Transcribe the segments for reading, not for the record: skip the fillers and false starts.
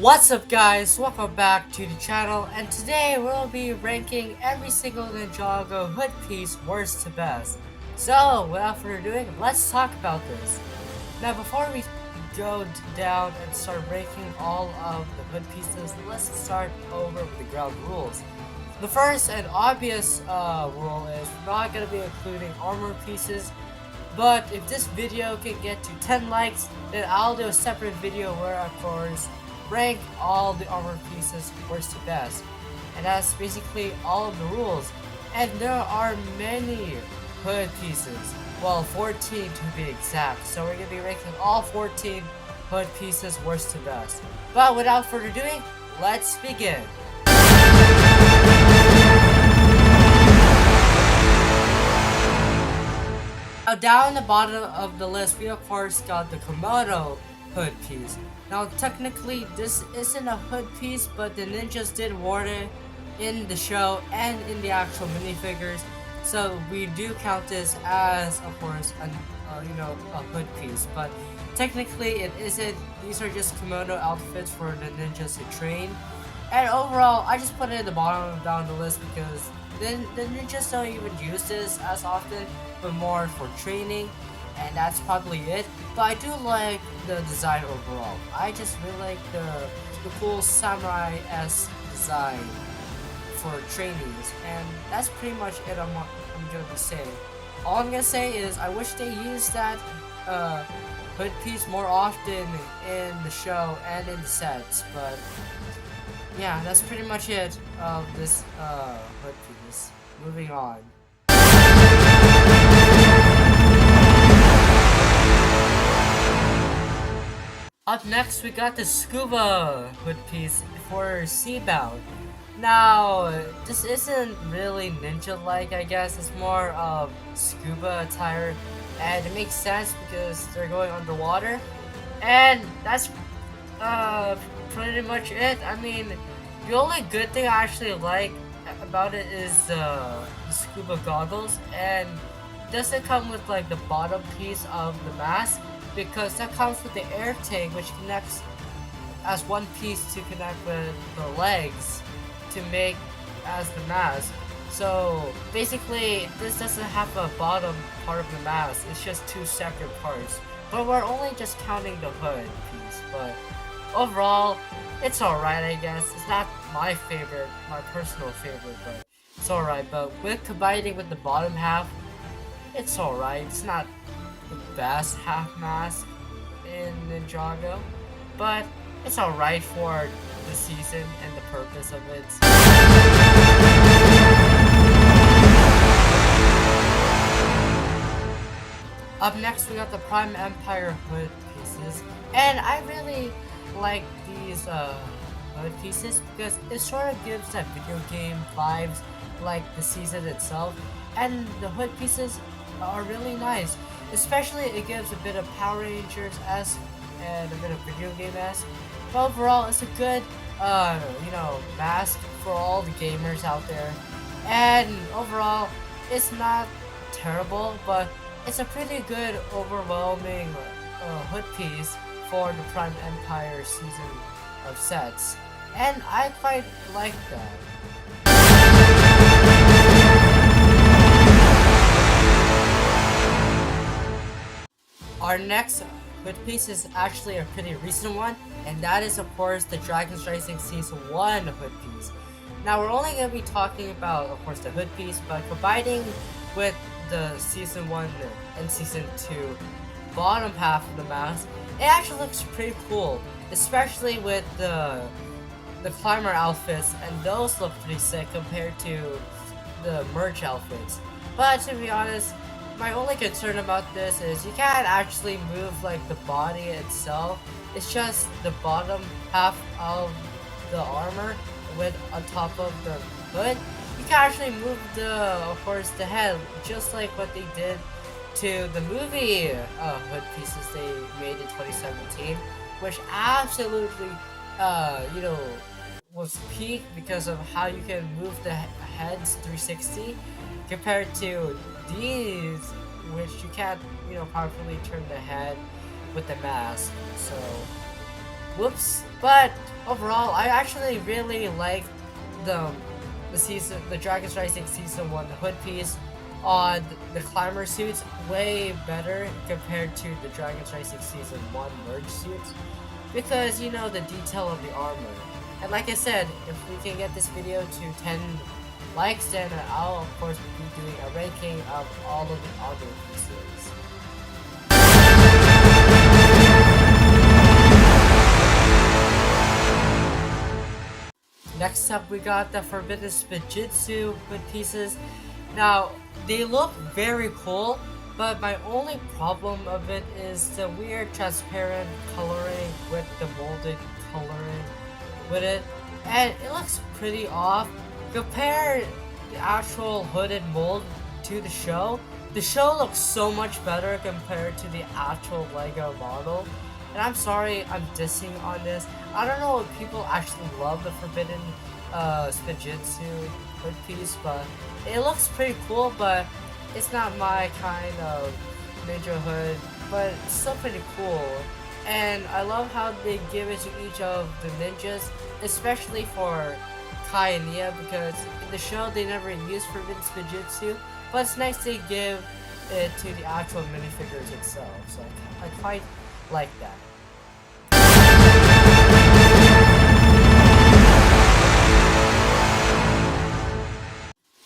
What's up guys, welcome back to the channel, and today we'll be ranking every single Ninjago hood piece worst to best. So, without further ado, let's talk about this. Now before we go down and start ranking all of the hood pieces, let's start over with the ground rules. The first and obvious rule is we're not going to be including armor pieces, but if this video can get to 10 likes, then I'll do a separate video where of course rank all the armor pieces worst to best. And that's basically all of the rules. And there are many hood pieces. Well, 14 to be exact. So we're going to be ranking all 14 hood pieces worst to best. But without further ado, let's begin. Now down the bottom of the list, we of course got the Komodo hood piece. Now technically this isn't a hood piece, but the ninjas did award it in the show and in the actual minifigures, so we do count this as of course a hood piece. But technically it isn't. These are just Komodo outfits for the ninjas to train. And overall, I just put it in the bottom down the list because the ninjas don't even use this as often, but more for training, and that's probably it. But I do like the design overall. I just really like the cool samurai-esque design for trainings, and that's pretty much it. I'm gonna be saying. All I'm gonna say is I wish they used that hood piece more often in the show and in the sets, but yeah, that's pretty much it of this hood piece. Moving on. Up next, we got the scuba hood piece for Seabound. Now, this isn't really ninja-like, I guess. It's more of scuba attire, and it makes sense because they're going underwater. And that's pretty much it. I mean, the only good thing I actually like about it is the scuba goggles, and it doesn't come with like the bottom piece of the mask, because that comes with the air tank, which connects as one piece to connect with the legs to make as the mask. So basically this doesn't have a bottom part of the mask, it's just two separate parts. But we're only just counting the hood piece, but overall it's alright, I guess. It's not my favorite, my personal favorite, but it's alright. But with combining with the bottom half, it's alright. It's not the best half mask in Ninjago, but it's alright for the season and the purpose of it. Up next, we got the Prime Empire hood pieces, and I really like these hood pieces because it sort of gives that video game vibes like the season itself, and the hood pieces are really nice. Especially it gives a bit of Power Rangers-esque and a bit of video game-esque. But overall, it's a good, mask for all the gamers out there. And overall, it's not terrible, but it's a pretty good, overwhelming hood piece for the Prime Empire season of sets. And I quite like that. Our next hood piece is actually a pretty recent one, and that is of course the Dragon's Rising Season 1 hood piece. Now we're only going to be talking about of course the hood piece, but combining with the Season 1 and Season 2 bottom half of the mask, it actually looks pretty cool, especially with the climber outfits, and those look pretty sick compared to the merch outfits. But to be honest, my only concern about this is you can't actually move like the body itself. It's just the bottom half of the armor with on top of the hood. You can actually move of course the head, just like what they did to the movie hood pieces they made in 2017, which absolutely was peak because of how you can move the heads 360 compared to these, which you can't properly turn the head with the mask. So whoops. But overall, I actually really like the the Dragon's Rising Season 1 hood piece on the climber suits way better compared to the Dragon's Rising Season 1 merge suits because you know the detail of the armor. And like I said, if we can get this video to 10 likes, then I'll of course be doing a ranking of all of the other pieces. Next up, we got the Forbidden Spijitzu hood pieces. Now, they look very cool, but my only problem of it is the weird transparent coloring with the molded coloring with it. And it looks pretty off. Compare the actual hooded mold to the show. The show looks so much better compared to the actual Lego model. And I'm sorry I'm dissing on this. I don't know if people actually love the Forbidden Spijitzu hood piece, but it looks pretty cool, but it's not my kind of ninja hood, but it's still pretty cool. And I love how they give it to each of the ninjas, especially for Kai and Nia, because in the show they never used Forbidden Spijitzu, but it's nice they give it to the actual minifigures itself, so I quite like that.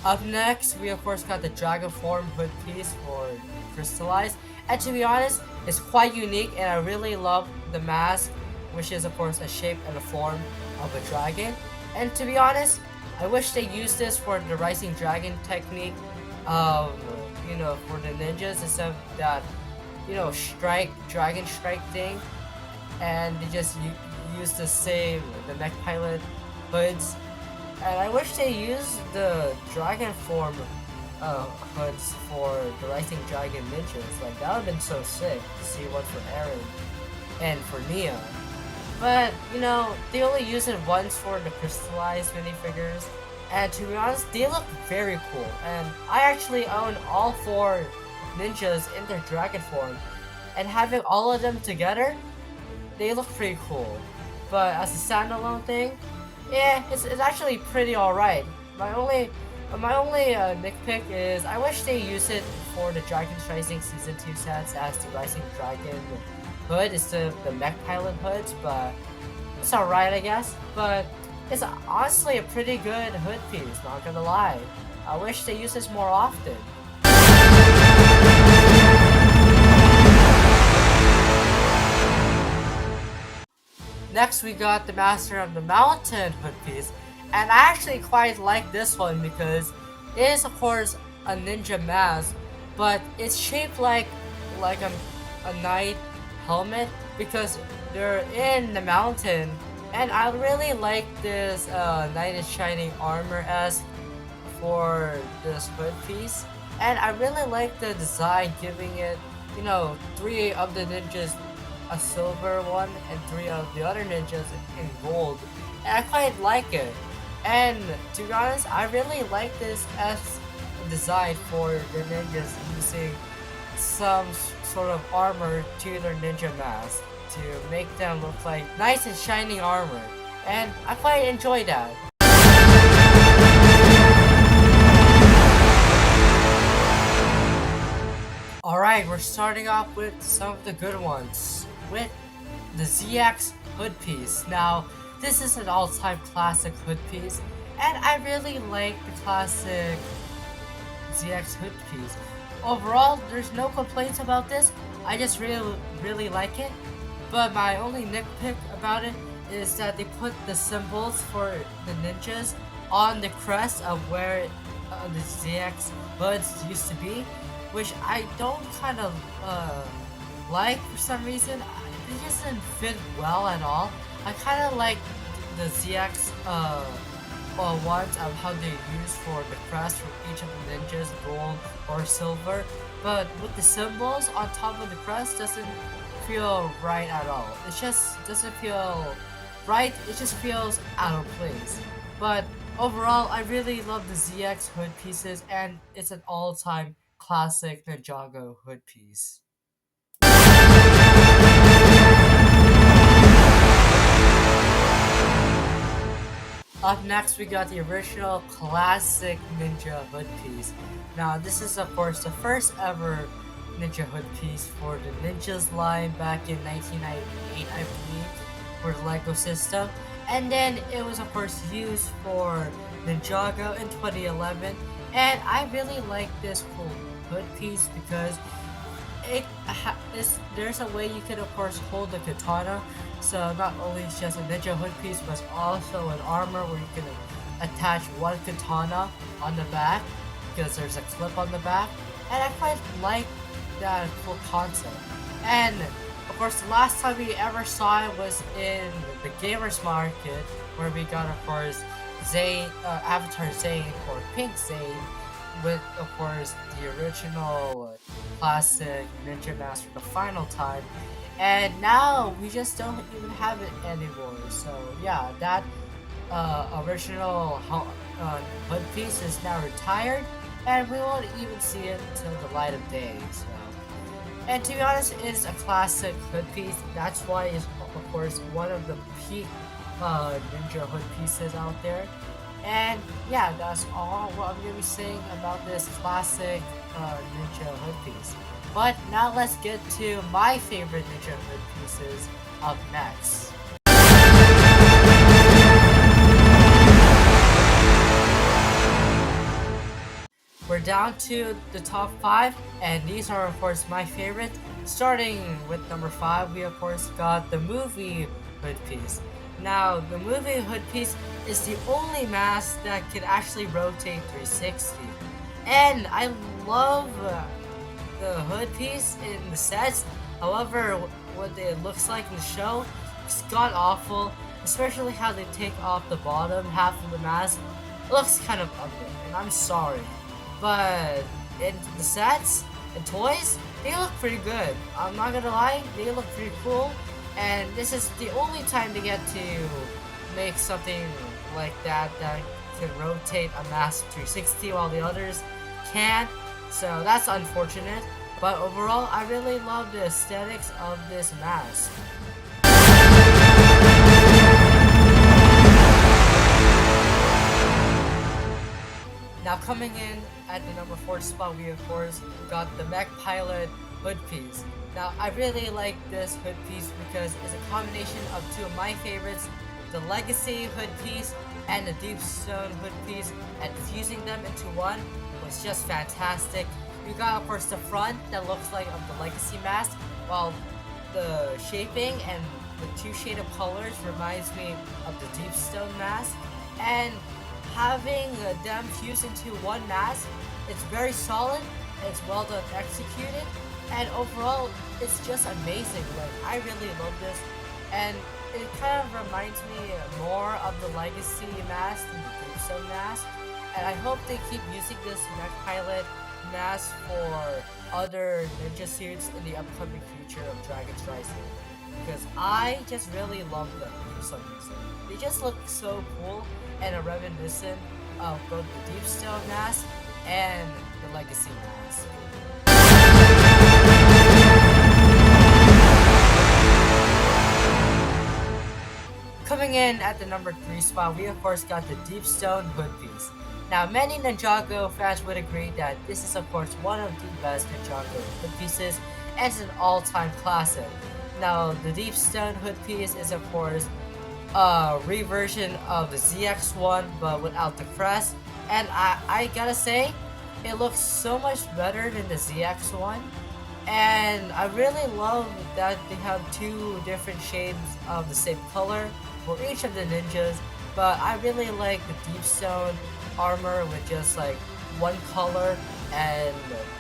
Up next, we of course got the Dragon Form hood piece for Crystallized, and to be honest, it's quite unique and I really love the mask, which is of course a shape and a form of a dragon. And to be honest, I wish they used this for the Rising Dragon technique, you know, for the ninjas instead of that, you know, dragon strike thing, and they just use the same, the mech pilot hoods. And I wish they used the dragon form hoods for the Rising Dragon ninjas. Like, that would have been so sick to see one for Eren and for Nia. But, you know, they only use it once for the crystallized minifigures. And to be honest, they look very cool. And I actually own all 4 ninjas in their dragon form. And having all of them together, they look pretty cool. But as a standalone thing, yeah, it's actually pretty alright. My only nitpick is I wish they use it for the Dragon's Rising Season 2 sets as the Rising Dragon hood instead of the mech pilot hoods, but it's alright I guess. But it's honestly a pretty good hood piece, not gonna lie. I wish they use this more often. Next, we got the Master of the Mountain hood piece, and I actually quite like this one because it is, of course, a ninja mask, but it's shaped like a knight helmet because they're in the mountain, and I really like this knight in shining armor-esque for this hood piece, and I really like the design, giving it, you know, 3 of the ninjas a silver one and 3 of the other ninjas in gold, and I quite like it. And to be honest, I really like this as a design for the ninjas using some sort of armor to their ninja mask to make them look like nice and shining armor, and I quite enjoy that. Alright, we're starting off with some of the good ones with the ZX hood piece. Now, this is an all-time classic hood piece, and I really like the classic ZX hood piece. Overall, there's no complaints about this. I just really like it. But my only nitpick about it is that they put the symbols for the ninjas on the crest of where the ZX hoods used to be, which I don't kind of like for some reason. It just didn't fit well at all. I kind of like the ZX ones of how they use for the crest for each of the ninjas, gold or silver, but with the symbols on top of the crest doesn't feel right at all. It just doesn't feel right, it just feels out of place. But overall, I really love the ZX hood pieces, and it's an all-time classic Ninjago hood piece. Up next, we got the original classic Ninja hood piece. Now, this is of course the first ever Ninja hood piece for the Ninjas line back in 1998, I believe, for the Lego system. And then it was of course used for Ninjago in 2011. And I really like this cool hood piece because there's a way you can of course hold the katana, so not only it's just a ninja hood piece but also an armor where you can attach one katana on the back because there's a clip on the back, and I quite like that cool concept. And of course the last time we ever saw it was in the gamers market where we got of course Zane, Avatar Zane or Pink Zane, with of course the original classic ninja mask for the final time, and now we just don't even have it anymore. So yeah, that original hood piece is now retired, and we won't even see it till the light of day. So, and to be honest, it's a classic hood piece. That's why it's of course one of the peak ninja hood pieces out there. And yeah, that's all what I'm gonna be saying about this classic ninja hood piece. But now let's get to my favorite ninja hood pieces up next. We're down to the top 5, and these are of course my favorite. Starting with number 5, we of course got the movie hood piece. Now, the movie hood piece is the only mask that can actually rotate 360. And I love the hood piece in the sets. However, what it looks like in the show, it's god awful. Especially how they take off the bottom half of the mask. It looks kind of ugly, and I'm sorry. But in the sets and toys, they look pretty good. I'm not gonna lie, they look pretty cool. And this is the only time they get to make something like that that can rotate a mask 360 while the others can't. So that's unfortunate. But overall, I really love the aesthetics of this mask. Now coming in at the number 4 spot, we of course got the Mech Pilot hood piece. Now I really like this hood piece because it's a combination of two of my favorites, the Legacy hood piece and the Deep Stone hood piece, and fusing them into one was just fantastic. You got of course the front that looks like of the Legacy mask, while the shaping and the two shade of colors reminds me of the Deep Stone mask. And having them fused into one mask, it's very solid, it's well done executed, and overall it's just amazing. Like, I really love this, and it kind of reminds me more of the Legacy mask than the Deep Stone mask, and I hope they keep using this Mech Pilot mask for other ninja suits in the upcoming future of Dragon's Rising, because I just really love them for some reason. They just look so cool and are reminiscent of both the Deep Stone mask and the Legacy mask. Coming in at the number 3 spot, we of course got the Deep Stone hood piece. Now, many Ninjago fans would agree that this is of course one of the best Ninjago hood pieces and it's an all-time classic. Now, the Deep Stone hood piece is of course a reversion of the ZX one but without the crest, and I gotta say, it looks so much better than the ZX one. And I really love that they have two different shades of the same color for each of the ninjas, but I really like the Deep Stone armor with just like one color and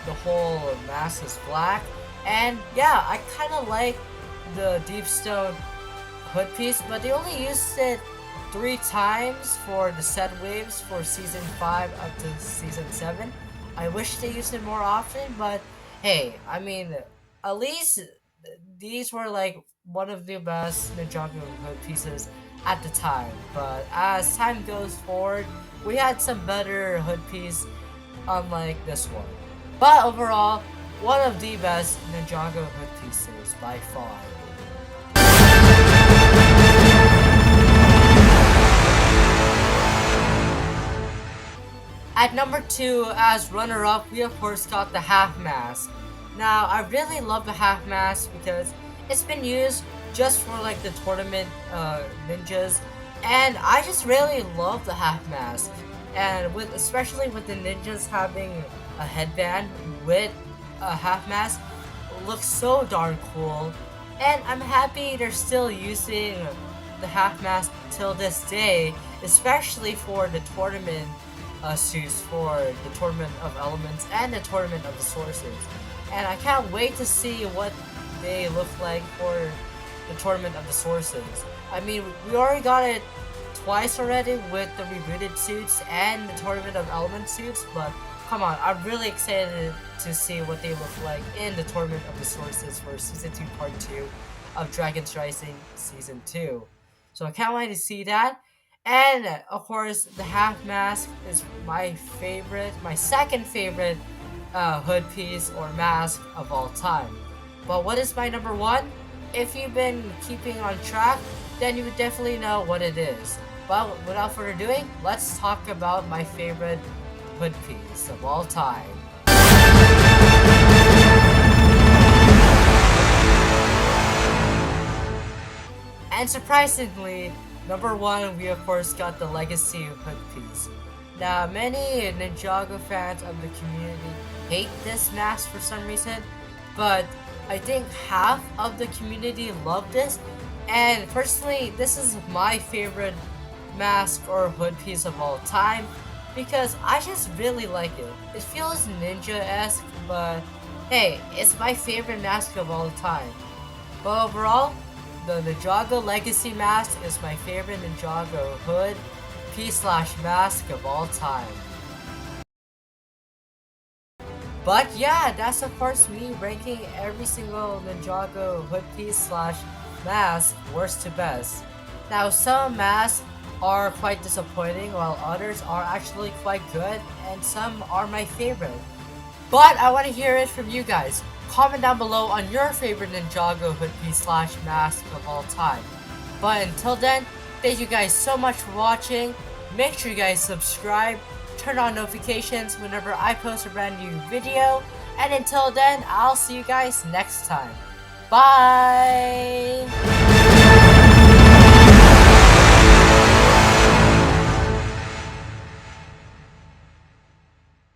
the whole mask is black. And yeah, I kind of like the Deep Stone hood piece, but they only used it 3 times for the set waves for season 5 up to season 7. I wish they used it more often, but hey, I mean, at least these were like one of the best Ninjago hood pieces at the time. But as time goes forward, we had some better hood piece unlike this one. But overall, one of the best Ninjago hood pieces by far. At number 2, as runner-up, we of course got the half mask. Now, I really love the half mask because it's been used just for like the tournament ninjas, and I just really love the half mask. And especially with the ninjas having a headband with a half mask, looks so darn cool. And I'm happy they're still using the half mask till this day, especially for the tournament suits for the Tournament of Elements and the Tournament of the Sources. And I can't wait to see what they look like for the Tournament of the Sources. I mean, we already got it twice already with the rebooted suits and the Tournament of Elements suits, but come on, I'm really excited to see what they look like in the Tournament of the Sources for Season 2 Part 2 of Dragon's Rising Season 2. So I can't wait to see that. And of course, the half mask is my favorite, my second favorite hood piece or mask of all time. But what is my number 1? If you've been keeping on track, then you would definitely know what it is. But without further ado, let's talk about my favorite hood piece of all time. And surprisingly, number 1, we of course got the Legacy hood piece. Now, many Ninjago fans of the community hate this mask for some reason, but I think half of the community love this, and personally, this is my favorite mask or hood piece of all time because I just really like it. It feels ninja-esque, but hey, it's my favorite mask of all time. But overall, the Ninjago Legacy mask is my favorite Ninjago hood piece / mask of all time. But yeah, that's of course me ranking every single Ninjago hood piece / mask worst to best. Now, some masks are quite disappointing while others are actually quite good and some are my favorite. But I want to hear it from you guys. Comment down below on your favorite Ninjago hood piece / mask of all time. But until then, thank you guys so much for watching. Make sure you guys subscribe, turn on notifications whenever I post a brand new video. And until then, I'll see you guys next time. Bye!